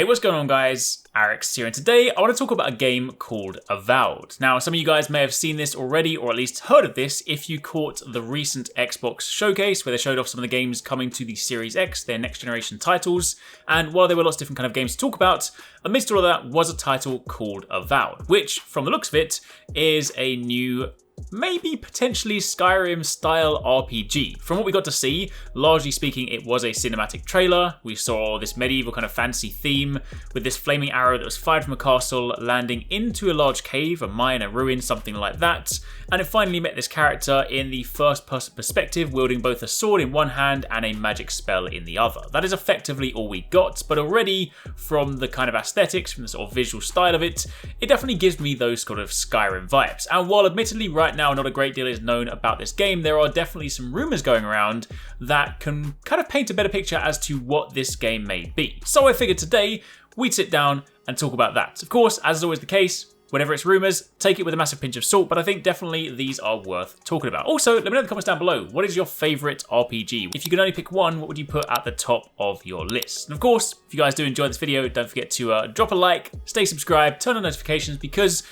Hey, what's going on guys? Arekkz here, and today I want to talk about a game called Avowed. Now, some of you guys may have seen this already, or at least heard of this, if you caught the recent Xbox showcase where they showed off some of the games coming to the Series X, their next generation titles. And while there were lots of different kind of games to talk about, amidst all of that was a title called Avowed, which, from the looks of it, is a new, maybe potentially Skyrim style RPG. From what we got to see, largely speaking, it was a cinematic trailer. We saw this medieval kind of fantasy theme with this flaming arrow that was fired from a castle landing into a large cave, a mine, a ruin, something like that. And it finally met this character in the first person perspective, wielding both a sword in one hand and a magic spell in the other. That is effectively all we got, but already from the kind of aesthetics, from the sort of visual style of it, it definitely gives me those sort of Skyrim vibes. And while admittedly right now not a great deal is known about this game, there are definitely some rumours going around that can kind of paint a better picture as to what this game may be. So I figured today we'd sit down and talk about that. Of course, as is always the case, whenever it's rumours, take it with a massive pinch of salt, but I think definitely these are worth talking about. Also, let me know in the comments down below, what is your favourite RPG? If you could only pick one, what would you put at the top of your list? And of course, if you guys do enjoy this video, don't forget to drop a like, stay subscribed, turn on notifications, because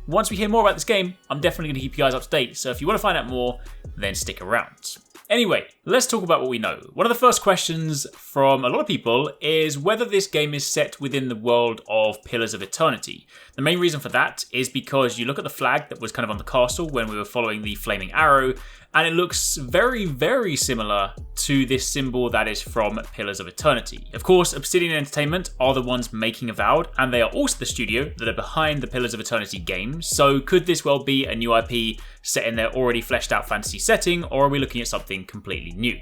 once we hear more about this game, I'm definitely going to keep you guys up to date. So if you want to find out more, then stick around. Anyway, let's talk about what we know. One of the first questions from a lot of people is whether this game is set within the world of Pillars of Eternity. The main reason for that is because you look at the flag that was kind of on the castle when we were following the flaming arrow, and it looks very, very similar to this symbol that is from Pillars of Eternity. Of course, Obsidian Entertainment are the ones making Avowed, and they are also the studio that are behind the Pillars of Eternity games, so could this well be a new IP set in their already fleshed out fantasy setting, or are we looking at something completely new?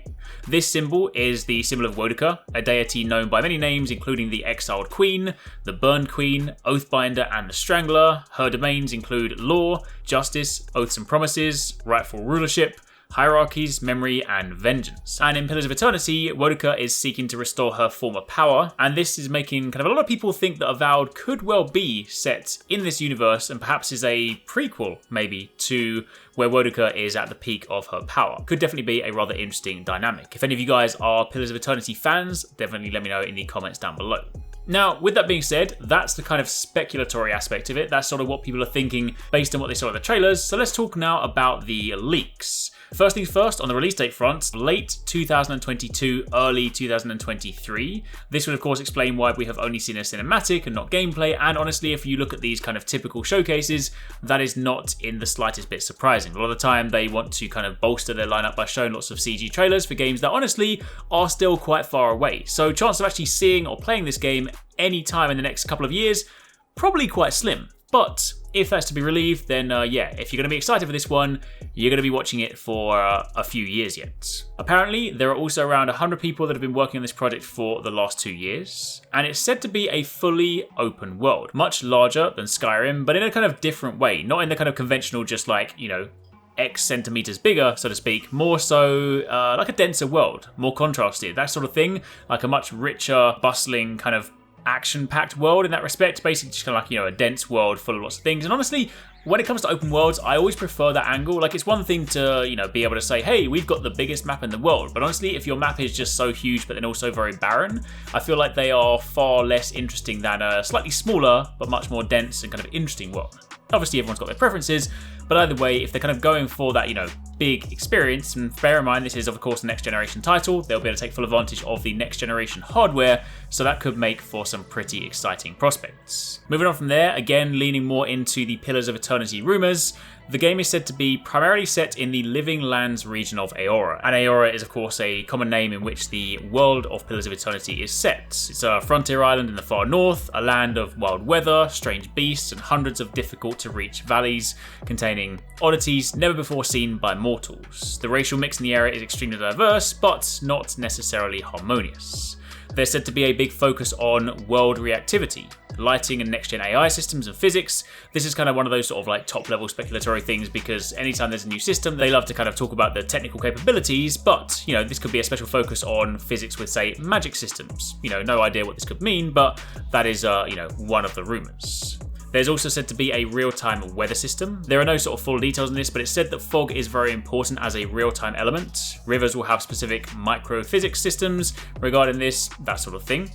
This symbol is the symbol of Woedica, a deity known by many names including the Exiled Queen, the Burned Queen, Oathbinder and the Strangler. Her domains include law, justice, oaths and promises, rightful rulership, hierarchies, memory, and vengeance. And in Pillars of Eternity, Woedica is seeking to restore her former power, and this is making kind of a lot of people think that Avowed could well be set in this universe and perhaps is a prequel, maybe, to where Woedica is at the peak of her power. Could definitely be a rather interesting dynamic. If any of you guys are Pillars of Eternity fans, definitely let me know in the comments down below. Now, with that being said, that's the kind of speculatory aspect of it. That's sort of what people are thinking based on what they saw in the trailers. So let's talk now about the leaks. First things first, on the release date front, late 2022, early 2023. This would of course explain why we have only seen a cinematic and not gameplay, and honestly, if you look at these kind of typical showcases, that is not in the slightest bit surprising. A lot of the time they want to kind of bolster their lineup by showing lots of CG trailers for games that honestly are still quite far away. So chance of actually seeing or playing this game any time in the next couple of years, probably quite slim. But if that's to be relieved, then yeah, if you're going to be excited for this one, you're going to be watching it for a few years yet. Apparently, there are also around 100 people that have been working on this project for the last 2 years, and it's said to be a fully open world, much larger than Skyrim, but in a kind of different way, not in the kind of conventional just like, you know, X centimeters bigger, so to speak, more so like a denser world, more contrasted, that sort of thing, like a much richer, bustling kind of action-packed world in that respect, basically just kind of like, you know, a dense world full of lots of things. And honestly, when it comes to open worlds, I always prefer that angle. Like, it's one thing to, you know, be able to say, hey, we've got the biggest map in the world, but honestly, if your map is just so huge but then also very barren, I feel like they are far less interesting than a slightly smaller but much more dense and kind of interesting world. Obviously, everyone's got their preferences, but either way, if they're kind of going for that, you know, big experience, and bear in mind this is of course the next generation title, they'll be able to take full advantage of the next generation hardware, so that could make for some pretty exciting prospects. Moving on from there, again leaning more into the Pillars of Eternity rumours, the game is said to be primarily set in the Living Lands region of Eora, and Eora is of course a common name in which the world of Pillars of Eternity is set. It's a frontier island in the far north, a land of wild weather, strange beasts, and hundreds of difficult to reach valleys containing oddities never before seen by mortals. The racial mix in the area is extremely diverse, but not necessarily harmonious. There's said to be a big focus on world reactivity, lighting and next-gen AI systems and physics. This is kind of one of those sort of like top-level speculatory things, because anytime there's a new system, they love to kind of talk about the technical capabilities, but, you know, this could be a special focus on physics with, say, magic systems. You know, no idea what this could mean, but that is, you know, one of the rumours. There's also said to be a real-time weather system. There are no sort of full details on this, but it's said that fog is very important as a real-time element. Rivers will have specific microphysics systems regarding this, that sort of thing.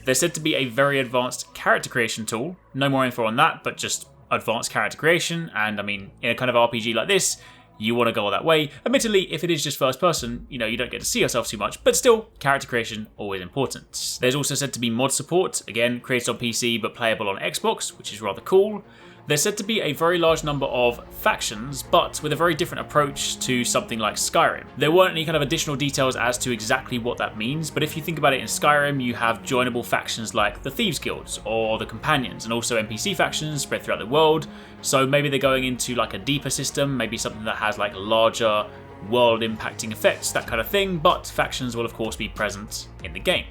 There's said to be a very advanced character creation tool. No more info on that, but just advanced character creation. And I mean, in a kind of RPG like this, you want to go all that way. Admittedly, if it is just first person, you don't get to see yourself too much, but still, character creation, always important. There's also said to be mod support, again, created on PC but playable on Xbox, which is rather cool. There's said to be a very large number of factions, but with a very different approach to something like Skyrim. There weren't any kind of additional details as to exactly what that means, but if you think about it, in Skyrim, you have joinable factions like the Thieves Guilds or the Companions, and also NPC factions spread throughout the world. So maybe they're going into like a deeper system, maybe something that has like larger world impacting effects, that kind of thing, but factions will of course be present in the game.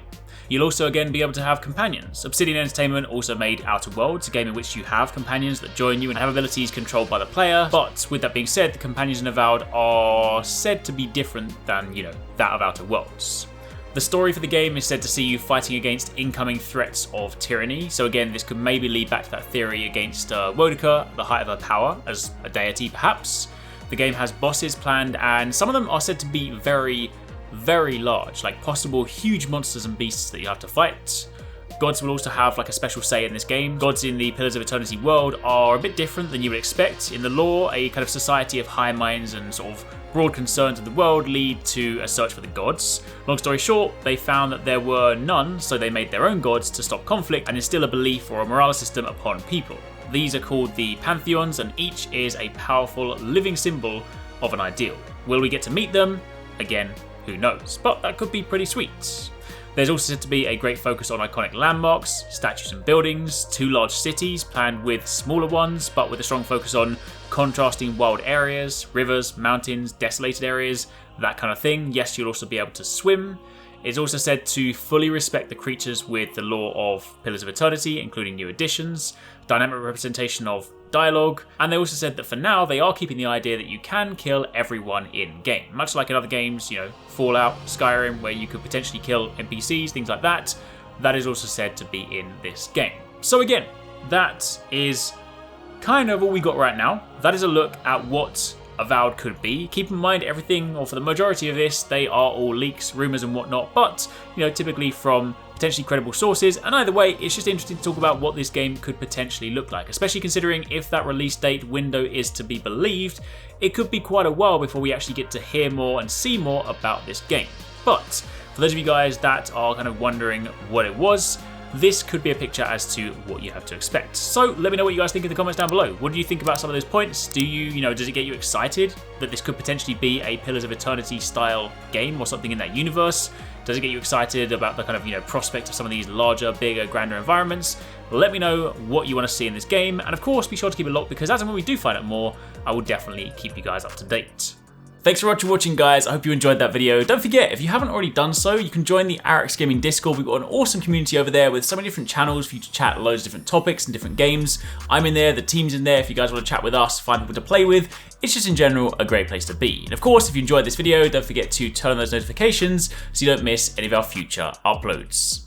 You'll also again be able to have companions. Obsidian Entertainment also made Outer Worlds, a game in which you have companions that join you and have abilities controlled by the player. But with that being said, the companions in Avowed are said to be different than, that of Outer Worlds. The story for the game is said to see you fighting against incoming threats of tyranny. So again, this could maybe lead back to that theory against Boudica, the height of her power, as a deity perhaps. The game has bosses planned, and some of them are said to be very large, like possible huge monsters and beasts that you have to fight. Gods will also have like a special say in this game. Gods in the Pillars of Eternity world are a bit different than you would expect. In the lore, a kind of society of high minds and sort of broad concerns of the world lead to a search for the gods. Long story short, they found that there were none, so they made their own gods to stop conflict and instill a belief or a morale system upon people. These are called the Pantheons, and each is a powerful living symbol of an ideal. Will we get to meet them? Again, who knows, but that could be pretty sweet. There's also said to be a great focus on iconic landmarks, statues and buildings, 2 large cities planned with smaller ones, but with a strong focus on contrasting wild areas, rivers, mountains, desolated areas, that kind of thing. Yes, you'll also be able to swim. It's also said to fully respect the creatures with the lore of Pillars of Eternity, including new additions, dynamic representation of dialogue, and they also said that for now they are keeping the idea that you can kill everyone in game, much like in other games, Fallout, Skyrim, where you could potentially kill NPCs, things like that. That is also said to be in this game. So again, that is kind of all we got right now. That is a look at what Avowed could be. Keep in mind everything, or for the majority of this, they are all leaks, rumours and whatnot, but typically from potentially credible sources, and either way, it's just interesting to talk about what this game could potentially look like, especially considering if that release date window is to be believed, it could be quite a while before we actually get to hear more and see more about this game. But for those of you guys that are kind of wondering what it was, this could be a picture as to what you have to expect. So let me know what you guys think in the comments down below. What do you think about some of those points? Do you, does it get you excited that this could potentially be a Pillars of Eternity style game or something in that universe? Does it get you excited about the kind of, prospect of some of these larger, bigger, grander environments? Let me know what you want to see in this game. And of course, be sure to keep it locked, because as and when we do find out more, I will definitely keep you guys up to date. Thanks so much for watching, guys. I hope you enjoyed that video. Don't forget, if you haven't already done so, you can join the Arekkz Gaming Discord. We've got an awesome community over there with so many different channels for you to chat loads of different topics and different games. I'm in there, the team's in there if you guys want to chat with us, find people to play with. It's just in general a great place to be. And of course, if you enjoyed this video, don't forget to turn on those notifications so you don't miss any of our future uploads.